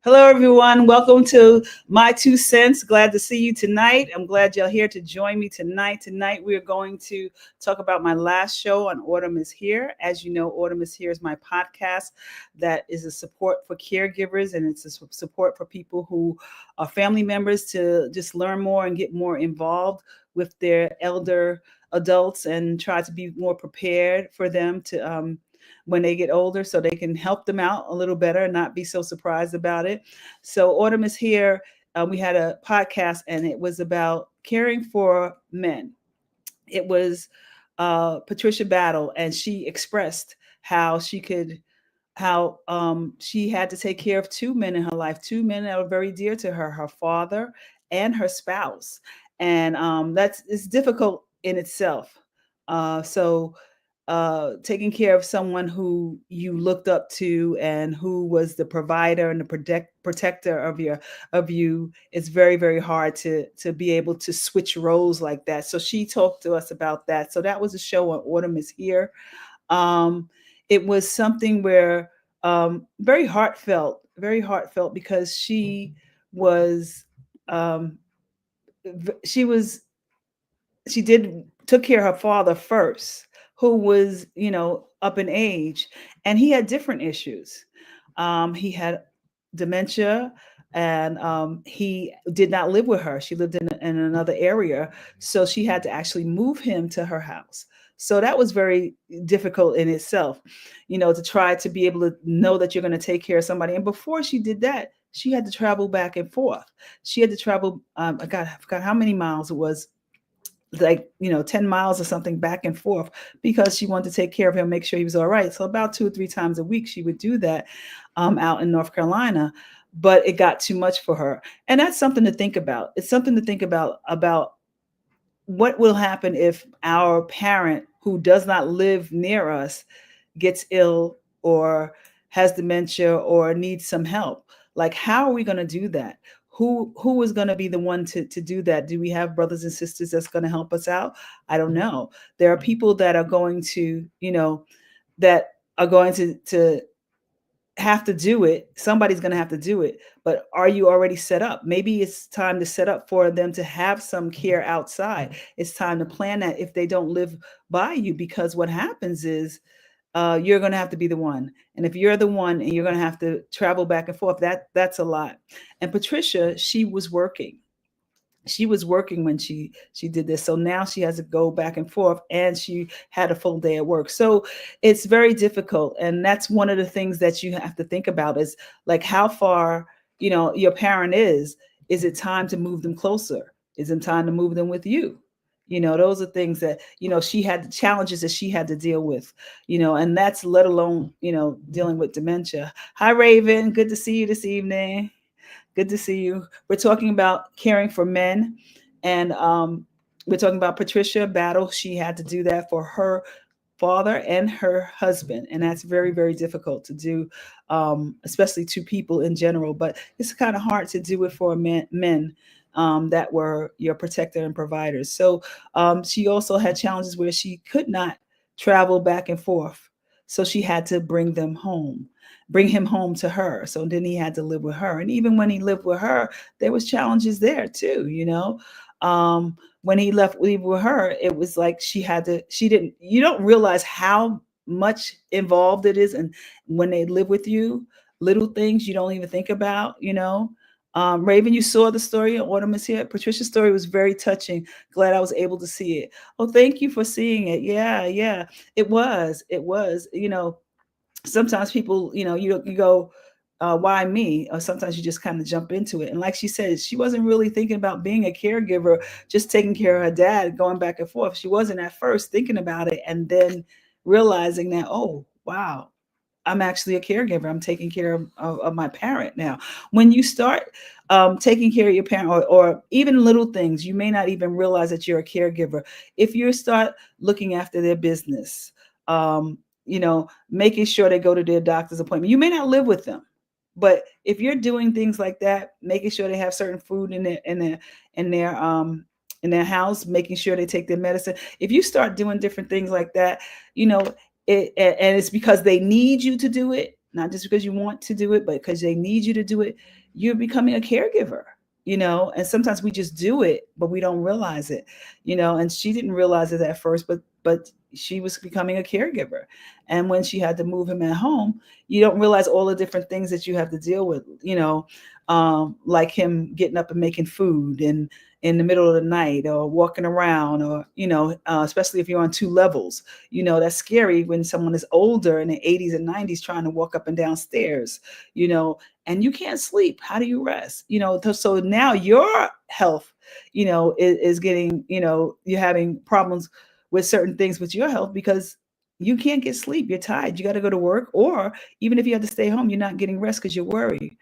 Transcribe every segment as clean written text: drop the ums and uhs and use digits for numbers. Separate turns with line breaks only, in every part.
Hello, everyone. Welcome to My Two Cents. Glad to see you tonight. I'm glad you're here to join me tonight. Tonight, we are going to talk about my last show on Autumn is Here. As you know, Autumn is Here is my podcast that is a support for caregivers, and it's a support for people who are family members to just learn more and get more involved with their elder adults and try to be more prepared for them to when they get older so they can help them out a little better and not be so surprised about it. So, Autumn is Here. We had a podcast and it was about caring for men. It was Patricia Battle, and she expressed how she had to take care of two men in her life, two men that were very dear to her, her father and her spouse. And that's it's difficult in itself. Taking care of someone who you looked up to and who was the provider and the protector of you, it's very hard to be able to switch roles like that. So she talked to us about that. So that was a show on Autumn is Here. Um, it was something where very heartfelt because was um, she was she did took care of her father first, who was up in age, and he had different issues. He had dementia, and he did not live with her. She lived in another area, so she had to actually move him to her house. So that was very difficult in itself, to try to be able to know that you're going to take care of somebody. And before she did that, she had to travel back and forth. She had to travel, I forgot how many miles it was, like 10 miles or something back and forth, because she wanted to take care of him, make sure he was all right. So about 2 or 3 times a week she would do that out in North Carolina. But it got too much for her, and that's something to think about. It's something to think about what will happen if our parent who does not live near us gets ill or has dementia or needs some help. Like, how are we going to do that? Who is going to be the one to do that? Do we have brothers and sisters that's going to help us out? I don't know. There are people that are going to, that are going to have to do it. Somebody's going to have to do it. But are you already set up? Maybe it's time to set up for them to have some care outside. It's time to plan that if they don't live by you, because what happens is you're going to have to be the one. And if you're the one and you're going to have to travel back and forth, that's a lot. And Patricia, she was working when she did this, so now she has to go back and forth, and she had a full day at work. So it's very difficult, and that's one of the things that you have to think about is, like, how far your parent is it time to move them closer? Is it time to move them with you? Those are things that she had, the challenges that she had to deal with, and that's, let alone dealing with dementia. Hi, Raven, good to see you this evening. Good to see you. We're talking about caring for men, and we're talking about Patricia Battle. She had to do that for her father and her husband, and that's very difficult to do, especially to people in general. But it's kind of hard to do it for men that were your protector and providers. So she also had challenges where she could not travel back and forth, so she had to bring him home to her. So then he had to live with her. And even when he lived with her, there was challenges there too, when he leave with her, it was like you don't realize how much involved it is. And when they live with you, little things you don't even think about. Raven, you saw the story on Autumn is Here. Patricia's story was very touching. Glad I was able to see it. Oh, thank you for seeing it. Yeah. It was. Sometimes people, you go, why me? Or sometimes you just kind of jump into it. And like she said, she wasn't really thinking about being a caregiver, just taking care of her dad, going back and forth. She wasn't at first thinking about it, and then realizing that, oh, wow, I'm actually a caregiver. I'm taking care of my parent now. When you start taking care of your parent, or even little things, you may not even realize that you're a caregiver. If you start looking after their business, making sure they go to their doctor's appointment. You may not live with them, but if you're doing things like that, making sure they have certain food in their house, making sure they take their medicine. If you start doing different things like that, and it's because they need you to do it, not just because you want to do it, but because they need you to do it. You're becoming a caregiver, and sometimes we just do it, but we don't realize it, and she didn't realize it at first, but she was becoming a caregiver. And when she had to move him at home, you don't realize all the different things that you have to deal with, like him getting up and making food and in the middle of the night, or walking around, or especially if you're on two levels. That's scary when someone is older in the 80s and 90s trying to walk up and down stairs, you know and you can't sleep. How do you rest? So now your health, is getting, you're having problems with certain things with your health because you can't get sleep. You're tired. You got to go to work, or even if you have to stay home, you're not getting rest because you're worried.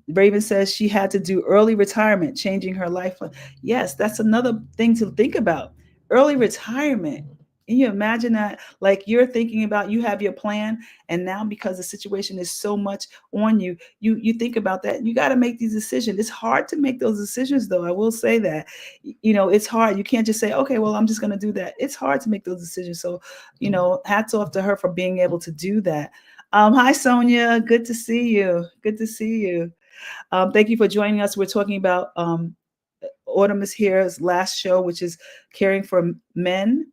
Raven says she had to do early retirement, changing her life. Yes, that's another thing to think about. Early retirement. Can you imagine that? Like, you're thinking about, you have your plan, and now because the situation is so much on you, you think about that. You got to make these decisions. It's hard to make those decisions, though. I will say that. It's hard. You can't just say, okay, well, I'm just going to do that. It's hard to make those decisions. So, hats off to her for being able to do that. Hi, Sonia. Good to see you. Good to see you. Thank you for joining us. We're talking about Autumn is Here's last show, which is Caring for Men.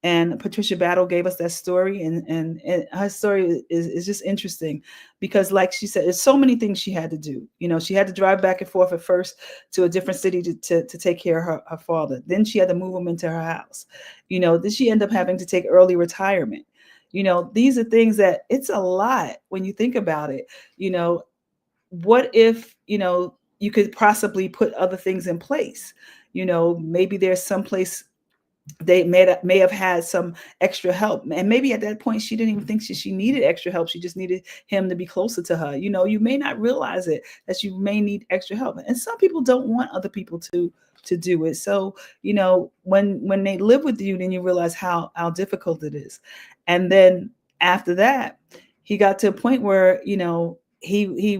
And Patricia Battle gave us that story, and her story is just interesting because, like she said, there's so many things she had to do. She had to drive back and forth at first to a different city to take care of her father. Then she had to move him into her house. Then she ended up having to take early retirement. These are things that, it's a lot when you think about it. What if, you could possibly put other things in place? Maybe there's some place they may have had some extra help, and maybe at that point she didn't even think she needed extra help. She just needed him to be closer to her. You may not realize it, that you may need extra help, and some people don't want other people to do it. So when they live with you, then you realize how difficult it is. And then after that, he got to a point where he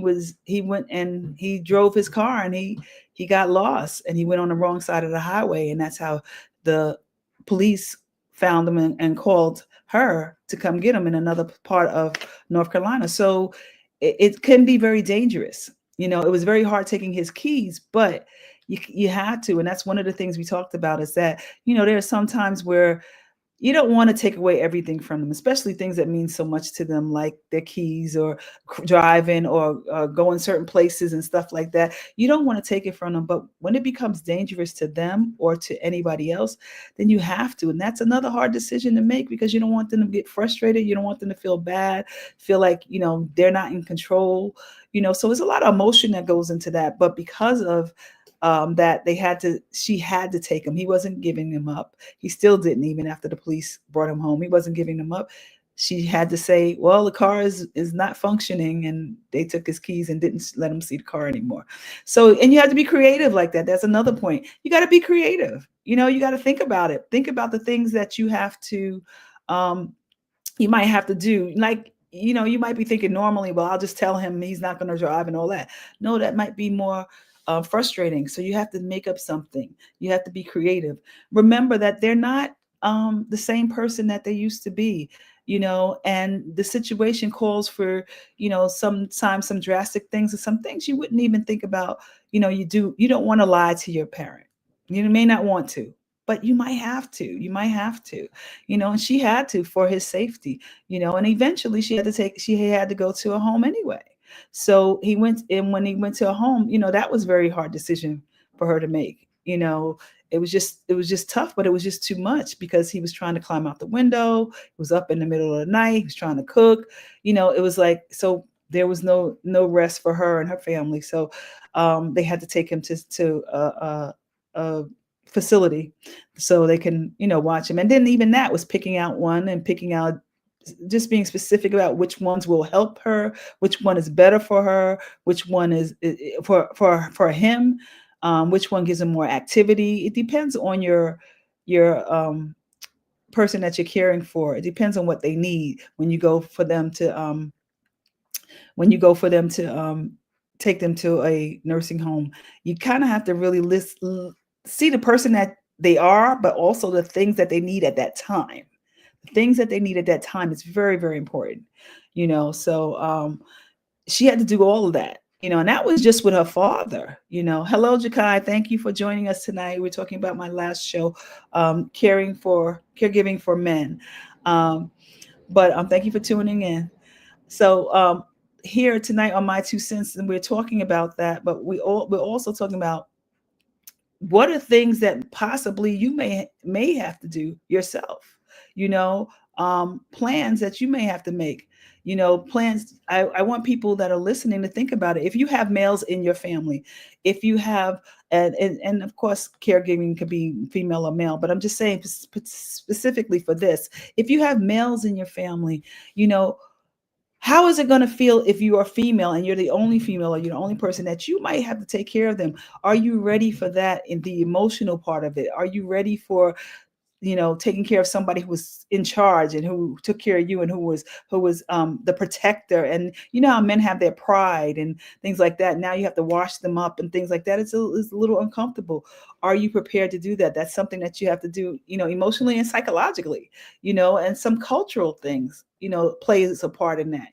went and he drove his car, and he got lost, and he went on the wrong side of the highway, and that's how the police found him, and called her to come get him in another part of North Carolina. So it can be very dangerous. It was very hard taking his keys, but you had to. And that's one of the things we talked about, is that, there are some times where you don't want to take away everything from them, especially things that mean so much to them, like their keys, or driving, or going certain places and stuff like that. You don't want to take it from them. But when it becomes dangerous to them or to anybody else, then you have to. And that's another hard decision to make, because you don't want them to get frustrated. You don't want them to feel bad, feel like, they're not in control. So there's a lot of emotion that goes into that. But because of that, she had to take him. He wasn't giving him up. He still didn't, even after the police brought him home. He wasn't giving him up. She had to say, well, the car is not functioning, and they took his keys and didn't let him see the car anymore. So, and you have to be creative like that. That's another point. You got to be creative. You got to think about it. Think about the things that you have to, you might have to do. Like, you might be thinking normally, well, I'll just tell him he's not going to drive and all that. No, that might be more frustrating. So you have to make up something. You have to be creative. Remember that they're not the same person that they used to be, and the situation calls for, sometimes some drastic things, or some things you wouldn't even think about. You don't want to lie to your parent. You may not want to, but you might have to. And she had to, for his safety, and eventually she had to go to a home anyway. So he went, and when he went to a home, that was a very hard decision for her to make. It was just tough, but it was just too much, because he was trying to climb out the window. He was up in the middle of the night. He was trying to cook. It was like, so there was no rest for her and her family. So they had to take him to a facility so they can, watch him. And then even that was picking out one, and picking out, just being specific about which ones will help her, which one is better for her, which one is for him, which one gives him more activity. It depends on your person that you're caring for. It depends on what they need when you go for them to take them to a nursing home. You kind of have to really see the person that they are, but also the things that they need at that time. things that they need at that time is very, very important, so she had to do all of that, and that was just with her father. Hello, Jakai, thank you for joining us tonight. We're talking about my last show, caregiving for men. But thank you for tuning in. So here tonight on My Two Cents, and we're talking about that, but we're also talking about what are things that possibly you may have to do yourself, plans that you may have to make, plans. I want people that are listening to think about it. If you have males in your family, if you have, and of course caregiving could be female or male, but I'm just saying specifically for this, if you have males in your family, you know how is it going to feel if you are female and you're the only female, or you're the only person that you might have to take care of them? Are you ready for that in the emotional part of it? Are you ready for taking care of somebody who was in charge and who took care of you, and who was the protector? And you know how men have their pride and things like that. Now you have to wash them up and things like that. It's a little uncomfortable. Are you prepared to do that? That's something that you have to do, emotionally and psychologically, and some cultural things, plays a part in that,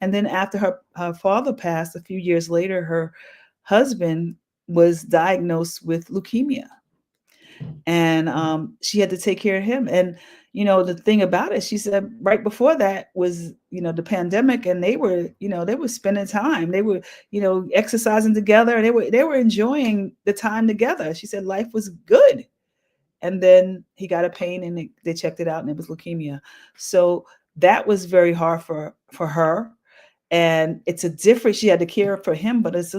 and then after her father passed, a few years later, her husband was diagnosed with leukemia, and she had to take care of him. And the thing about it, she said right before that was the pandemic, and they were spending time, they were exercising together, they were enjoying the time together. She said life was good. And then he got a pain, and they checked it out, and it was leukemia. So that was very hard for her. And it's a different, she had to care for him, but it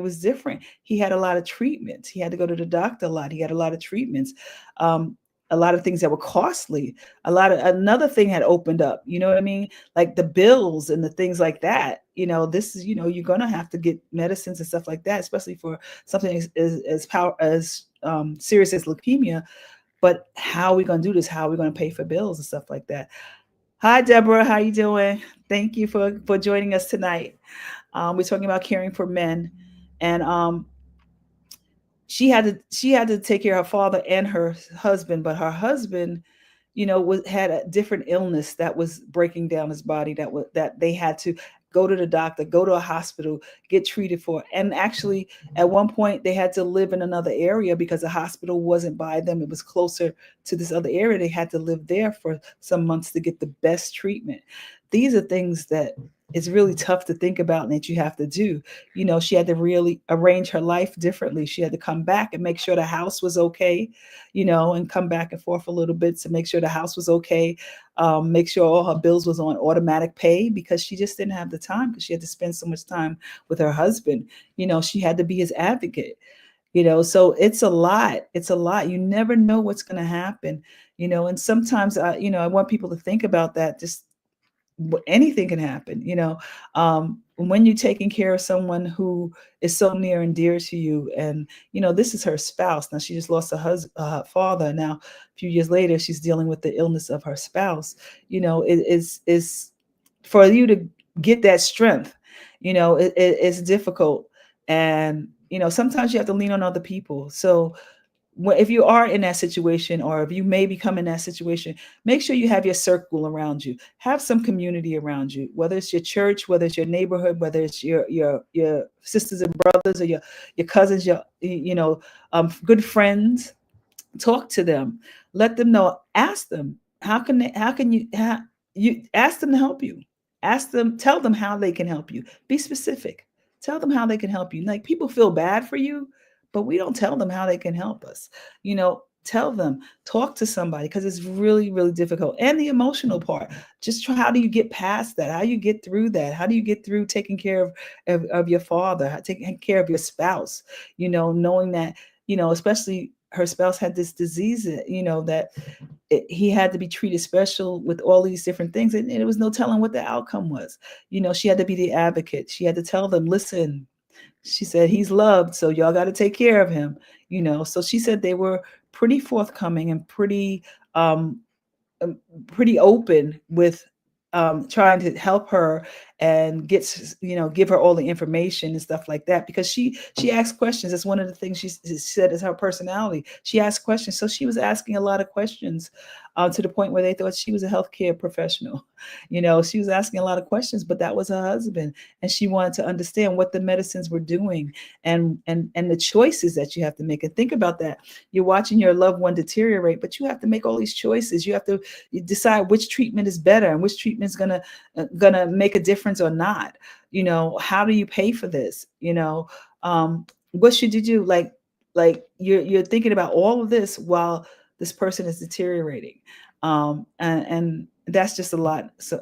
was different. He had a lot of treatments. He had to go to the doctor a lot. He had a lot of treatments, um, a lot of things that were costly. Another thing had opened up, you know what I mean? Like the bills and the things like that. This is, you're going to have to get medicines and stuff like that, especially for something as serious as leukemia. But how are we going to do this? How are we going to pay for bills and stuff like that? Hi, Deborah. How you doing? Thank you for joining us tonight. We're talking about caring for men, and she had to take care of her father and her husband, but her husband, had a different illness that was breaking down his body, that they had to go to the doctor, go to a hospital, get treated for. And actually, at one point, they had to live in another area because the hospital wasn't by them. It was closer to this other area. They had to live there for some months to get the best treatment. These are things that it's really tough to think about and that you have to do. She had to really arrange her life differently. She had to come back and make sure the house was okay, and come back and forth a little bit to make sure the house was okay. Make sure all her bills was on automatic pay, because she just didn't have the time, because she had to spend so much time with her husband. She had to be his advocate. So it's a lot. It's a lot. You never know what's going to happen. And sometimes I want people to think about that. Just anything can happen. When you're taking care of someone who is so near and dear to you, and this is her spouse. Now she just lost father. Now a few years later, she's dealing with the illness of her spouse. It is for you to get that strength. It's difficult, and sometimes you have to lean on other people. So if you are in that situation, or if you may become in that situation, make sure you have your circle around you. Have some community around you, whether it's your church, whether it's your neighborhood, whether it's your sisters and brothers, or your cousins, your good friends. Talk to them, let them know, ask them you ask them to help you. Tell them how they can help you. Be specific. Tell them how they can help you. Like, people feel bad for you, but we don't tell them how they can help us. Tell them, talk to somebody, because it's really, really difficult. And the emotional part, just try, how do you get past that? How do you get through that? How do you get through taking care of your father, taking care of your spouse, knowing that, especially her spouse had this disease, that he had to be treated special with all these different things. And there was no telling what the outcome was. She had to be the advocate. She had to tell them, listen, she said, he's loved, so y'all got to take care of him. So she said they were pretty forthcoming and pretty open with trying to help her and gets, give her all the information and stuff like that, because she asks questions. That's one of the things she said is her personality. She asks questions, so she was asking a lot of questions, to the point where they thought she was a healthcare professional. She was asking a lot of questions, but that was her husband, and she wanted to understand what the medicines were doing, and the choices that you have to make. And think about that. You're watching your loved one deteriorate, but you have to make all these choices. You have to decide which treatment is better and which treatment is gonna make a difference or not. How do you pay for this? What should you do? Like you're thinking about all of this while this person is deteriorating. And that's just a lot. So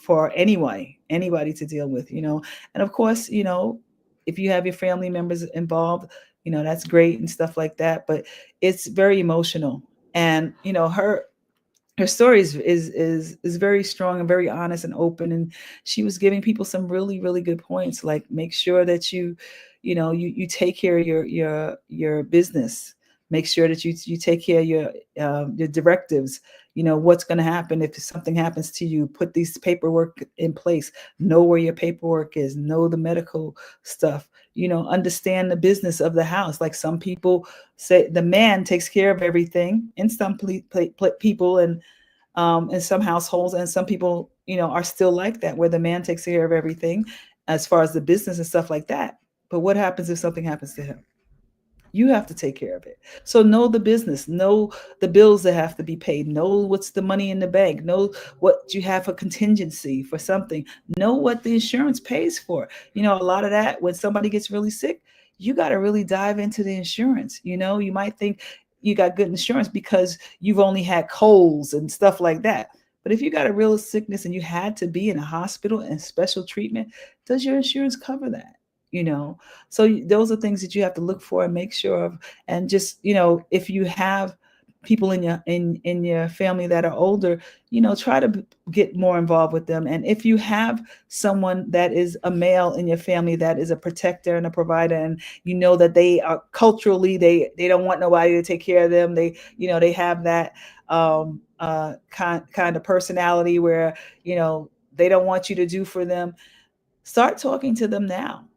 for anybody to deal with. And of course, if you have your family members involved, that's great and stuff like that, but it's very emotional. And her story is very strong and very honest and open, and she was giving people some really really good points, like make sure that you take care of your business. Make sure that you take care of your directives. What's going to happen if something happens to you. Put these paperwork in place. Know where your paperwork is. Know the medical stuff. Understand the business of the house. Like some people say the man takes care of everything in some people, and in some households, and some people are still like that, where the man takes care of everything as far as the business and stuff like that. But what happens if something happens to him? You have to take care of it. So know the business, know the bills that have to be paid, know what's the money in the bank, know what you have for contingency for something, know what the insurance pays for. A lot of that, when somebody gets really sick, you got to really dive into the insurance. You might think you got good insurance because you've only had colds and stuff like that. But if you got a real sickness and you had to be in a hospital and special treatment, does your insurance cover that? you know so those are things that you have to look for and make sure of. And just if you have people in your family that are older, try to get more involved with them. And if you have someone that is a male in your family that is a protector and a provider, and that they are culturally, they don't want nobody to take care of them, they have that kind of personality where they don't want you to do for them, start talking to them now,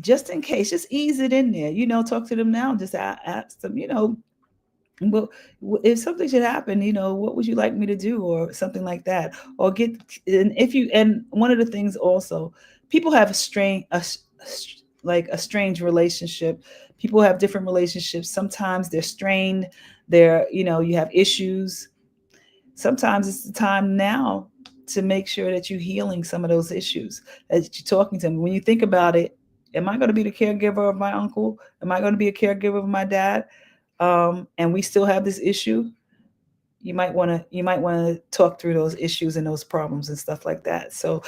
just in case. Just ease it in there, talk to them now. Just ask them, well, if something should happen, what would you like me to do, or something like that. Or get, and one of the things also, people have like a strange relationship. People have different relationships. Sometimes they're strained. You have issues. Sometimes it's the time now to make sure that you're healing some of those issues, that you're talking to them. When you think about it, am I going to be the caregiver of my uncle? Am I going to be a caregiver of my dad? And we still have this issue. You might want to talk through those issues and those problems and stuff like that. So,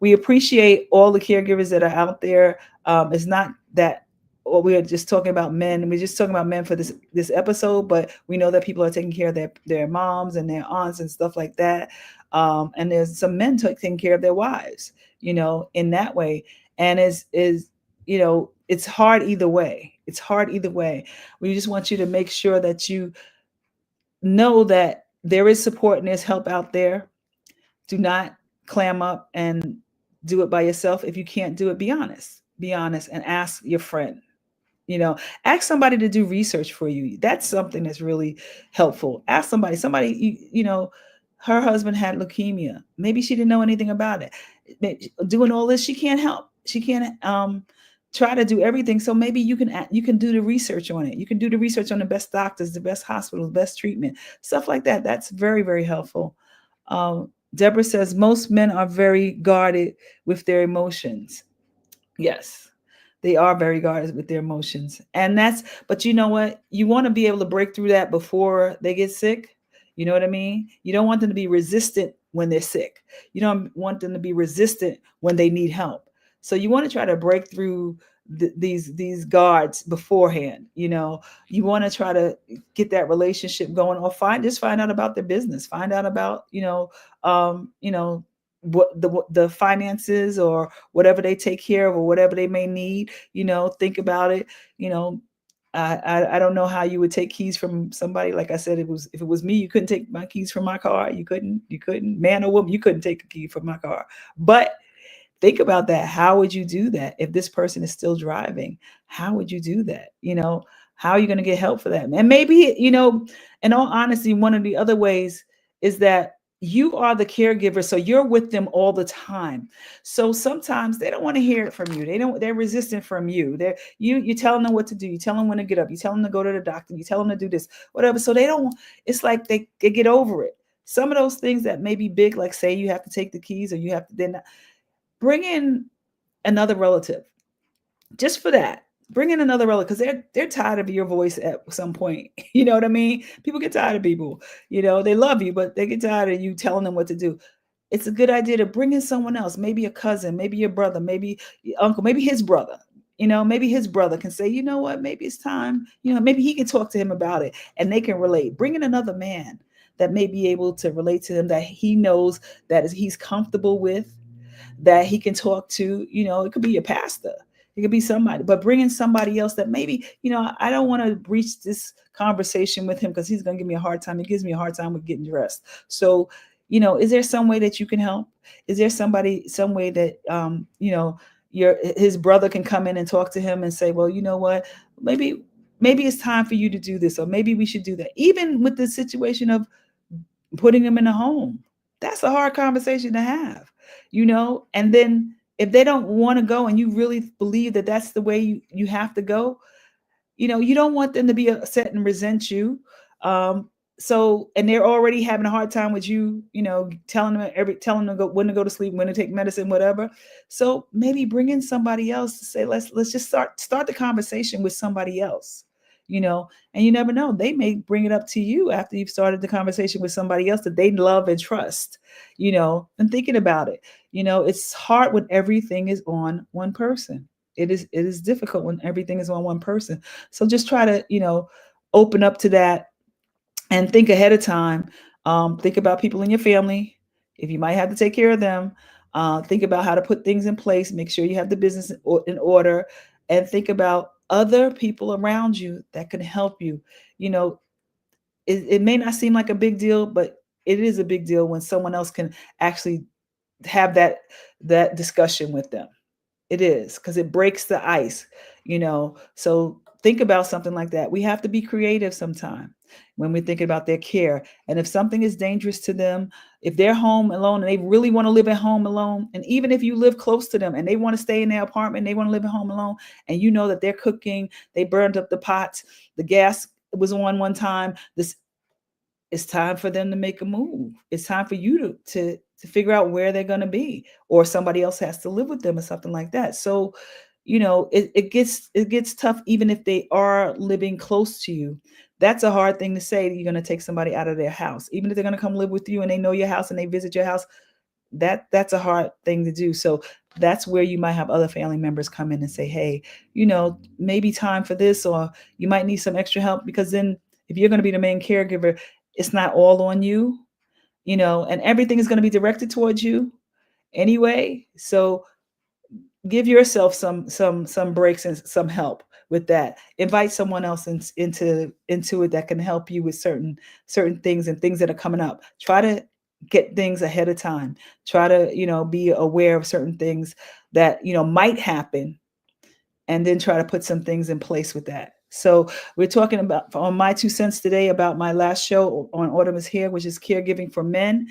we appreciate all the caregivers that are out there. It's not that, or we are just talking about men. We're just talking about men for this episode, but we know that people are taking care of their moms and their aunts and stuff like that. And there's some men taking care of their wives, in that way. And it's hard either way. It's hard either way. We just want you to make sure that you know that there is support and there's help out there. Do not clam up and do it by yourself. If you can't do it, be honest. Be honest and ask your friend. Ask somebody to do research for you. That's something that's really helpful. Ask somebody, her husband had leukemia. Maybe she didn't know anything about it. Doing all this, she can't help. She can't try to do everything. So maybe you can do the research on it. You can do the research on the best doctors, the best hospitals, best treatment, stuff like that. That's very, very helpful. Deborah says most men are very guarded with their emotions. Yes, they are very guarded with their emotions. But you know what? You want to be able to break through that before they get sick. You know what I mean? You don't want them to be resistant when they're sick. You don't want them to be resistant when they need help. So you want to try to break through these guards beforehand. You want to try to get that relationship going, or find out about their business. Find out about what the finances or whatever they take care of or whatever they may need. Think about it. I don't know how you would take keys from somebody. Like I said, it was, if it was me, you couldn't take my keys from my car. You couldn't, man or woman, you couldn't take a key from my car. But think about that. How would you do that if this person is still driving? How would you do that? How are you going to get help for that? And maybe, in all honesty, one of the other ways is that you are the caregiver, so you're with them all the time. So sometimes they don't want to hear it from you. They're resistant from you. You telling them what to do. You tell them when to get up. You tell them to go to the doctor. You tell them to do this, whatever. So they don't, it's like they get over it. Some of those things that may be big, like say you have to take the keys, or you have to then bring in another relative just for that. Bring in another relative, because they're tired of your voice at some point. You know what I mean? People get tired of people. They love you, but they get tired of you telling them what to do. It's a good idea to bring in someone else, maybe a cousin, maybe your brother, maybe your uncle, maybe his brother. Maybe his brother can say, you know what, maybe it's time. Maybe he can talk to him about it, and they can relate. Bring in another man that may be able to relate to him, that he knows that he's comfortable with, that he can talk to. It could be a pastor, it could be somebody, but bringing somebody else that maybe, I don't want to breach this conversation with him because he's going to give me a hard time. He gives me a hard time with getting dressed. So, is there some way that you can help? Is there some way that, his brother can come in and talk to him and say, well, you know what, maybe it's time for you to do this, or maybe we should do that. Even with the situation of putting them in a home, that's a hard conversation to have. And then if they don't want to go, and you really believe that that's the way you have to go, you don't want them to be upset and resent you. And they're already having a hard time with you, telling them when to go to sleep, when to take medicine, whatever. So maybe bring in somebody else to say, let's just start the conversation with somebody else. And you never know, they may bring it up to you after you've started the conversation with somebody else that they love and trust. And thinking about it, it's hard when everything is on one person. It is difficult when everything is on one person. So just try to, open up to that, and think ahead of time. Think about people in your family, if you might have to take care of them. Think about how to put things in place. Make sure you have the business in order, and think about other people around you that can help you. You know, it may not seem like a big deal, but it is a big deal when someone else can actually have that discussion with them. It is, because it breaks the ice. So think about something like that. We have to be creative sometime when we're thinking about their care. And if something is dangerous to them, if they're home alone and they really want to live at home alone, and even if you live close to them and they want to stay in their apartment, they want to live at home alone, and you know that they're cooking, they burned up the pots, the gas was on one time, it's time for them to make a move. It's time for you to figure out where they're going to be, or somebody else has to live with them or something like that. So, it gets tough even if they are living close to you. That's a hard thing to say, that you're going to take somebody out of their house, even if they're going to come live with you and they know your house and they visit your house. That's a hard thing to do. So that's where you might have other family members come in and say, hey, maybe time for this, or you might need some extra help, because then if you're going to be the main caregiver, it's not all on you, and everything is going to be directed towards you anyway. So give yourself some breaks and some help with that. Invite someone else into it that can help you with certain things and things that are coming up. Try to get things ahead of time. Try to be aware of certain things that might happen, and then try to put some things in place with that. So we're talking about, on my 2 cents today, about my last show on Autumn is Here, which is caregiving for men.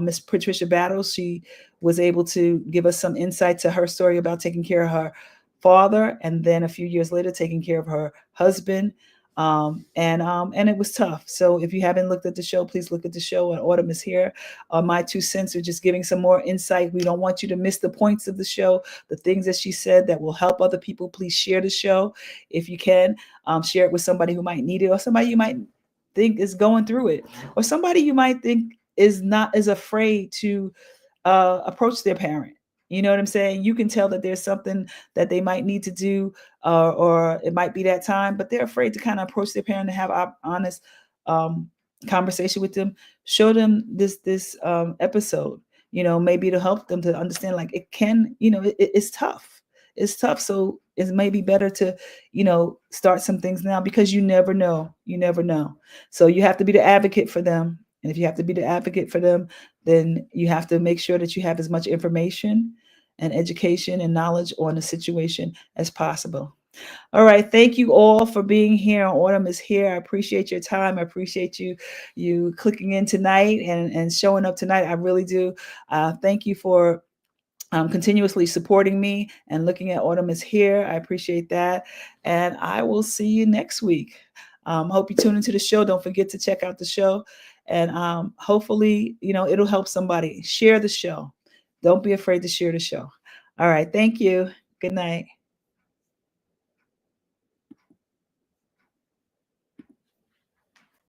Miss Patricia Battles, she was able to give us some insight to her story about taking care of her father, and then a few years later taking care of her husband. And it was tough. So if you haven't looked at the show, please look at the show on Autumn is Here. My 2 cents are just giving some more insight. We don't want you to miss the points of the show, the things that she said that will help other people. Please share the show if you can. Share it with somebody who might need it, or somebody you might think is going through it, or somebody you might think is afraid to approach their parent. You know what I'm saying? You can tell that there's something that they might need to do, or it might be that time, but they're afraid to kind of approach their parent and have an honest um, conversation with them. Show them this episode. Maybe to help them to understand, like, it can, it's tough. it's tough. So it's maybe better to, start some things now, because you never know. You never know. So you have to be the advocate for them. And if you have to be the advocate for them, then you have to make sure that you have as much information and education and knowledge on the situation as possible. All right. Thank you all for being here on Autumn is Here. I appreciate your time. I appreciate you clicking in tonight and showing up tonight. I really do. Thank you for continuously supporting me and looking at Autumn is Here. I appreciate that. And I will see you next week. Hope you tune into the show. Don't forget to check out the show. And hopefully, it'll help somebody. Share the show. Don't be afraid to share the show. All right. Thank you. Good night.